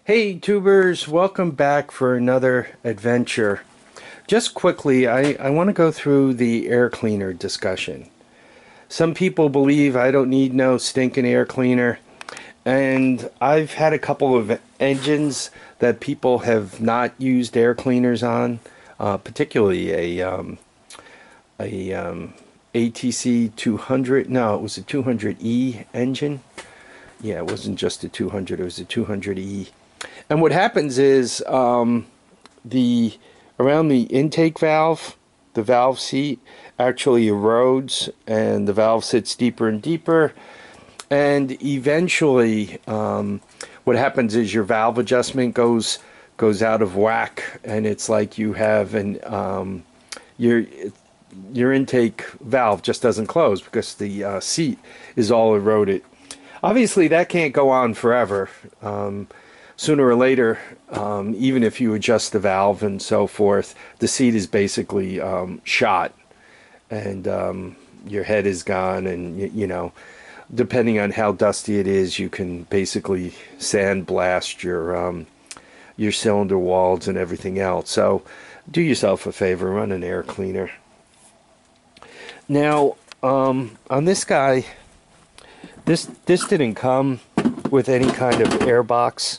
Hey tubers, welcome back for another adventure. Just quickly, I want to go through the air cleaner discussion. Some people believe I don't need no stinking air cleaner, and I've had a couple of engines that people have not used air cleaners on, particularly a ATC 200. No, it was a 200E engine. Yeah, it wasn't just a 200, it was a 200E. And what happens is the around the intake valve, the valve seat actually erodes, and the valve sits deeper and deeper. And eventually, what happens is your valve adjustment goes out of whack, and it's like you have your intake valve just doesn't close because the seat is all eroded. Obviously, that can't go on forever. Sooner or later, even if you adjust the valve and so forth, the seat is basically shot, and your head is gone, and you know, depending on how dusty it is, you can basically sandblast your cylinder walls and everything else. So do yourself a favor, run an air cleaner. Now, on this guy, this didn't come with any kind of air box.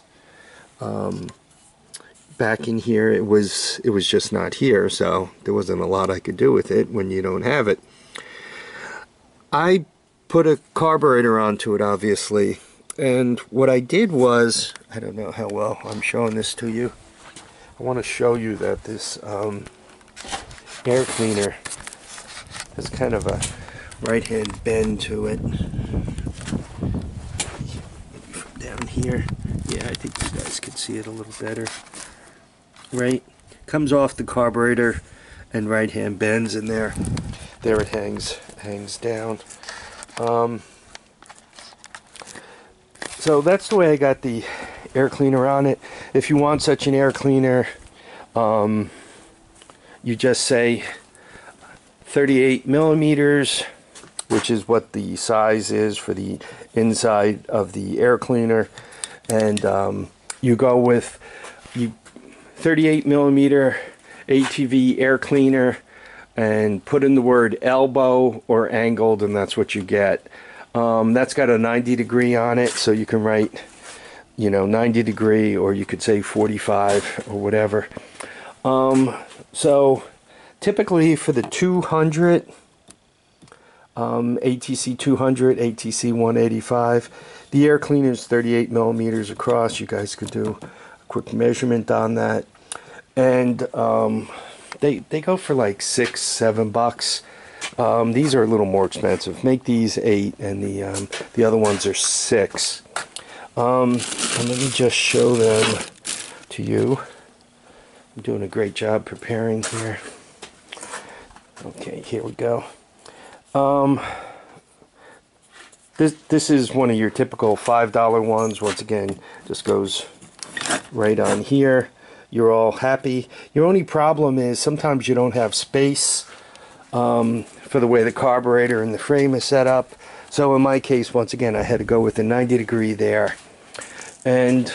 Back in here, it was just not here, so there wasn't a lot I could do with it when you don't have it. I put a carburetor onto it, obviously, and what I did was, I don't know how well I'm showing this to you. I want to show you that this air cleaner has kind of a right-hand bend to it. From down here, yeah, I think you guys can see it a little better. Right, comes off the carburetor and right hand bends, and there it hangs down. So that's the way I got the air cleaner on it. If you want such an air cleaner, you just say 38 millimeters, which is what the size is for the inside of the air cleaner, and you go with 38 millimeter ATV air cleaner and put in the word elbow or angled, and that's what you get. That's got a 90 degree on it, so you can write, 90 degree, or you could say 45 or whatever. So typically for the 200 ATC 200, ATC 185, the air cleaner is 38 millimeters across. You guys could do quick measurement on that, and they go for like $6-7. These are a little more expensive. Make these 8, and the other ones are 6. And let me just show them to you. I'm doing a great job preparing here. Okay, here we go. This is one of your typical $5 ones. Once again, just goes right on here. You're all happy. Your only problem is sometimes you don't have space for the way the carburetor and the frame is set up. So in my case, once again, I had to go with a 90 degree there, and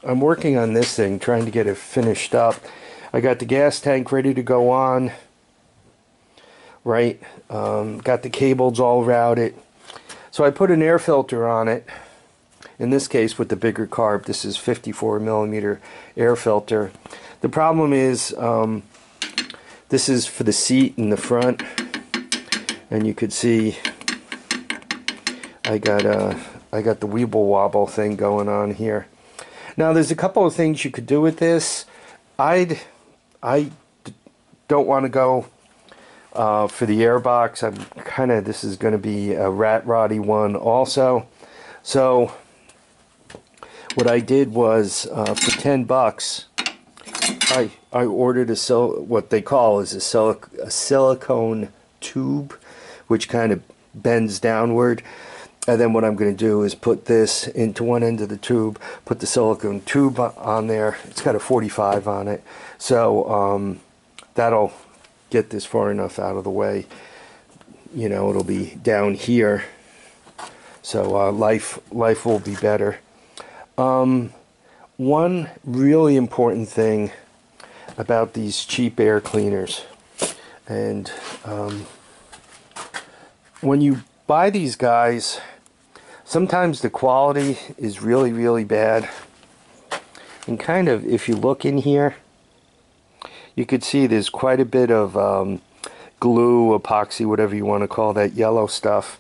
I'm working on this thing, trying to get it finished up. I got the gas tank ready to go on, right? Got the cables all routed. So I put an air filter on it. In this case, with the bigger carb, this is 54 millimeter air filter. The problem is this is for the seat in the front, and you could see I got the weeble wobble thing going on here. Now there's a couple of things you could do with this. I don't want to go for the air box. This is going to be a rat roddy one also. So what I did was for $10, I ordered what they call is a silicone tube, which kind of bends downward. And then what I'm going to do is put this into one end of the tube, put the silicone tube on there. It's got a 45 on it, so that'll get this far enough out of the way. It'll be down here, so life will be better. one really important thing about these cheap air cleaners, and when you buy these guys, sometimes the quality is really, really bad. And kind of, if you look in here, you could see there's quite a bit of glue, epoxy, whatever you want to call that yellow stuff.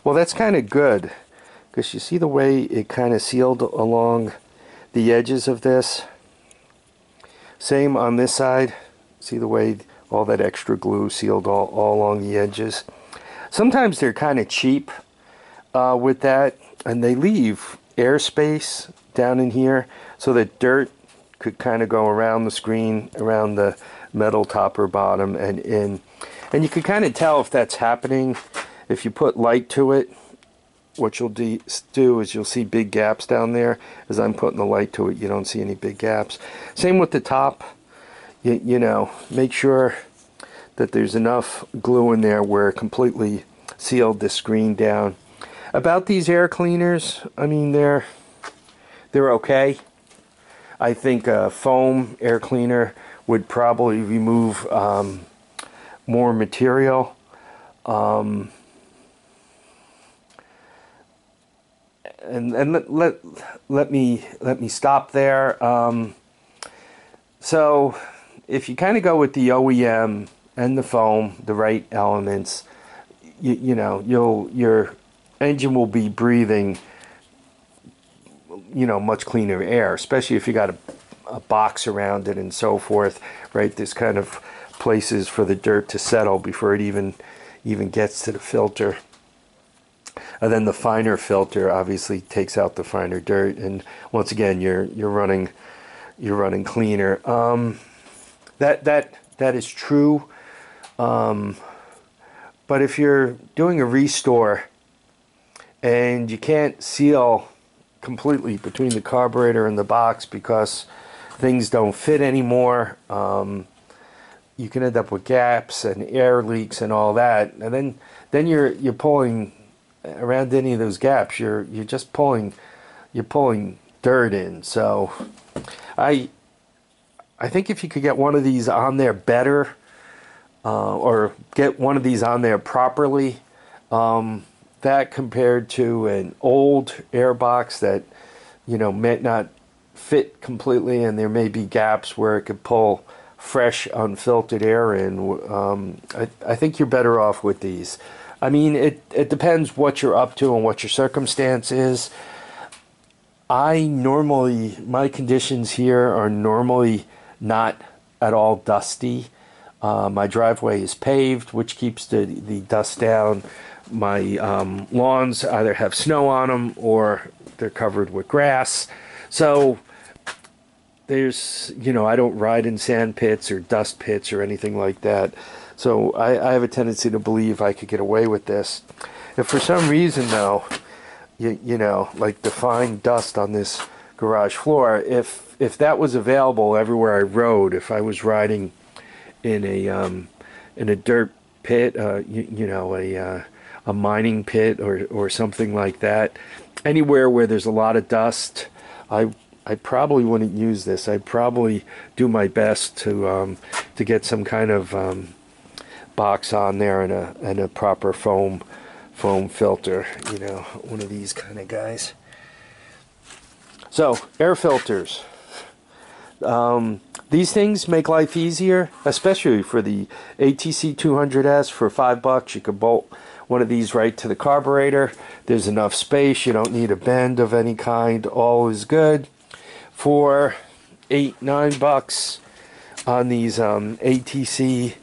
Well, that's kind of good, because you see the way it kind of sealed along the edges of this. Same on this side. See the way all that extra glue sealed all along the edges. Sometimes they're kind of cheap with that, and they leave airspace down in here so that dirt could kind of go around the screen, around the metal top or bottom and in. And you can kind of tell if that's happening if you put light to it. What you'll do is you'll see big gaps down there. As I'm putting the light to it, you don't see any big gaps. Same with the top. You know, make sure that there's enough glue in there where it completely sealed the screen down. About these air cleaners, I mean, they're okay. I think a foam air cleaner would probably remove more material. And let me stop there. So if you kind of go with the OEM and the foam, the right elements, you know, your engine will be breathing, you know, much cleaner air, especially if you got a box around it and so forth, right? There's kind of places for the dirt to settle before it even gets to the filter. And then the finer filter obviously takes out the finer dirt, and once again you're running cleaner. That is true. But if you're doing a restore and you can't seal completely between the carburetor and the box because things don't fit anymore, you can end up with gaps and air leaks and all that. And then you're pulling around any of those gaps. You're just pulling dirt in. So I think if you could get one of these on there better, or get one of these on there properly, that compared to an old airbox that, you know, may not fit completely, and there may be gaps where it could pull fresh unfiltered air in, I think you're better off with these. I mean, it depends what you're up to and what your circumstance is. My conditions here are normally not at all dusty. My driveway is paved, which keeps the dust down. My lawns either have snow on them or they're covered with grass. So there's, you know, I don't ride in sand pits or dust pits or anything like that. So I have a tendency to believe I could get away with this. If for some reason, though, you know, like the fine dust on this garage floor, if that was available everywhere I rode, if I was riding in a dirt pit, you know, a mining pit or something like that, anywhere where there's a lot of dust, I probably wouldn't use this. I'd probably do my best to get some kind of box on there and a proper foam filter, you know, one of these kind of guys. So air filters, these things make life easier, especially for the ATC 200S. For $5 you could bolt one of these right to the carburetor. There's enough space, you don't need a bend of any kind, all is good. For $8-9 on these ATC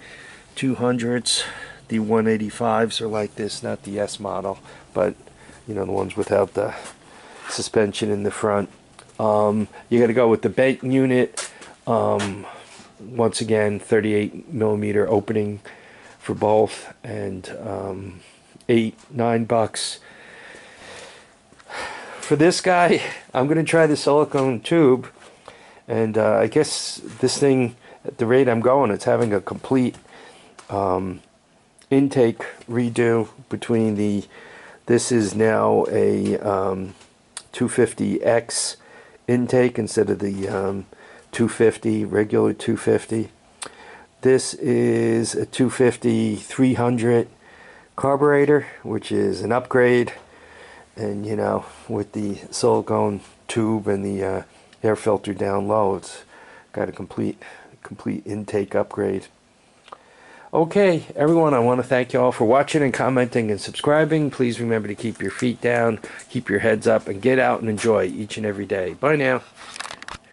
200s, the 185s are like this, not the S model, but you know, the ones without the suspension in the front. You got to go with the bent unit. Once again, 38mm opening for both, and $8-9 for this guy. I'm going to try the silicone tube, and I guess this thing, at the rate I'm going, it's having a complete intake redo between this is now a 250X intake instead of the 250, regular 250. This is a 250 300 carburetor, which is an upgrade, and you know, with the silicone tube and the air filter down low, it's got a complete intake upgrade. Okay, everyone, I want to thank you all for watching and commenting and subscribing. Please remember to keep your feet down, keep your heads up, and get out and enjoy each and every day. Bye now.